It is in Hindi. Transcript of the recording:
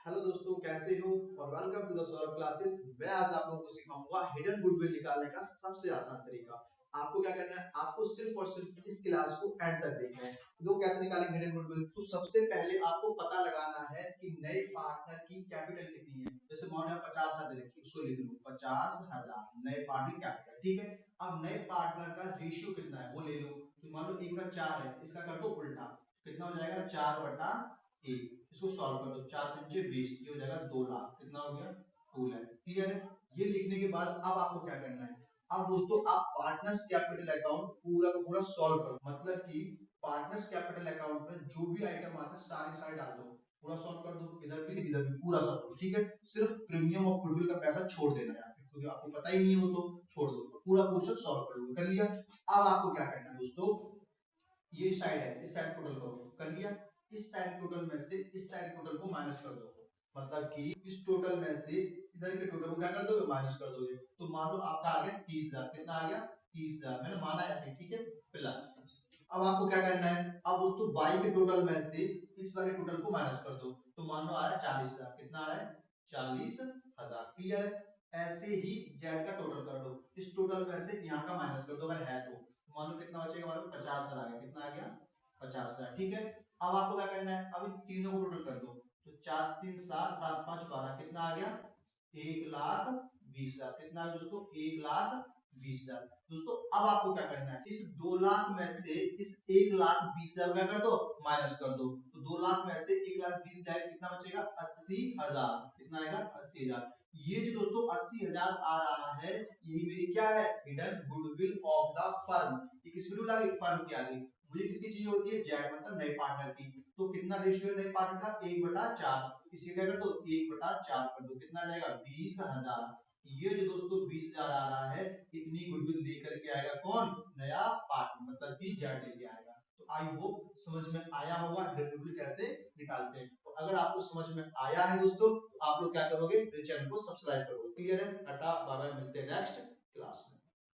हेलो दोस्तों, कैसे हो और welcome to the Saurabh classes. मैं आज आप लोगों को सिखाऊंगा हिडन गुडविल निकालने का सबसे आसान तरीका। आपको क्या करना है, आपको सिर्फ और सिर्फ इस क्लास को एंड तक देखना है। लोग कैसे निकालेंगे हिडन गुडविल? तो सबसे पहले आपको पता लगाना है कि नए पार्टनर की कैपिटल कितनी है। जैसे मान लो 50,000 दे रखी, उसको लिख लो 50,000 नए पार्टनर कैपिटल, ठीक है। अब नए पार्टनर का रेशियो कितना है वो ले लो। तो मान लो 1/4 है, इसका कर दो उल्टा, कितना हो जाएगा 4/1। इसको सॉल्व कर दो, 4 पंचे 20, ये हो जाएगा 2 लाख। कितना हो गया 2 लाख। क्लियर है? ये लिखने के बाद अब आपको क्या करना है, अब दोस्तों आप पार्टनर्स कैपिटल अकाउंट पूरा का पूरा सॉल्व करो। मतलब कि पार्टनर्स कैपिटल अकाउंट में जो भी आइटम आते हैं सारे डाल दो, पूरा सॉल्व कर दो, इधर भी पूरा सॉल्व, ठीक है। सिर्फ प्रीमियम और गुडविल का पैसा छोड़ देना है क्योंकि आपको पता ही नहीं है वो, तो छोड़ दो, पूरा क्वेश्चन सॉल्व कर लो। कर लिया? अब आपको क्या करना है दोस्तों, ये साइड है, इस साइड टोटल करो। कर लिया? इस साइड टोटल में से इस साइड टोटल को माइनस कर दो। मतलब कि इस टोटल में से इधर के टोटल को क्या कर दोगे, माइनस कर दोगे। तो मान लो आपका आ गया 30,000। कितना आ गया 30,000, मैंने माना ऐसे, ठीक है। प्लस अब आपको क्या करना है, अब दोस्तों y के टोटल में से इस वाले टोटल को माइनस कर दो। तो मान लो आ रहा है 40,000। कितना आ रहा है 40,000। क्लियर है? ऐसे ही z का टोटल कर दो, इस टोटल में से यहाँ का माइनस कर दो अगर है तो। मान लो कितना बचेगा, मान लो 50,000 आ गया। कितना आ गया 50,000, ठीक है। अब आपको क्या करना है, अब इन तीनों को टोटल कर दो। तो 4 3 7 7 5 12, कितना आ गया 1,20,000। कितना आ गया दोस्तों 1,20,000। दोस्तों अब आपको क्या करना है, इस 2 लाख में से इस 1,20,000 क्या कर दो, माइनस कर दो। तो 2 लाख में से 1,20,000 जाएगा, कितना बचेगा 80,000। कितना आएगा 80,000। ये जो दोस्तों 80,000 आ रहा है, यही मेरी क्या है, hidden goodwill of the firm. ये किसकी रूल आ गई, फर्म की आ गई। मुझे किसकी चाहिए होती है, जेड मतलब नए पार्टनर की। तो कितना रेशियो है नए पार्टनर का, 1/4। इसी क्या कर दो 1/4 कर दो, कितना आ जाएगा 20,000। ये जो दोस्तों 20,000 आ रहा है, इतनी गुडविल लेकर के आएगा कौन, नया पार्टनर, मतलब कि जेड लेके आएगा। तो आई होप समझ में आया होगा हिडन गुडविल कैसे निकालते हैं। और अगर आपको समझ में आया है दोस्तों, तो आप लोग क्या करोगे, मेरे चैनल को सब्सक्राइब करोगे। क्लियर है? टाटा बाय बाय, मिलते हैं नेक्स्ट क्लास में।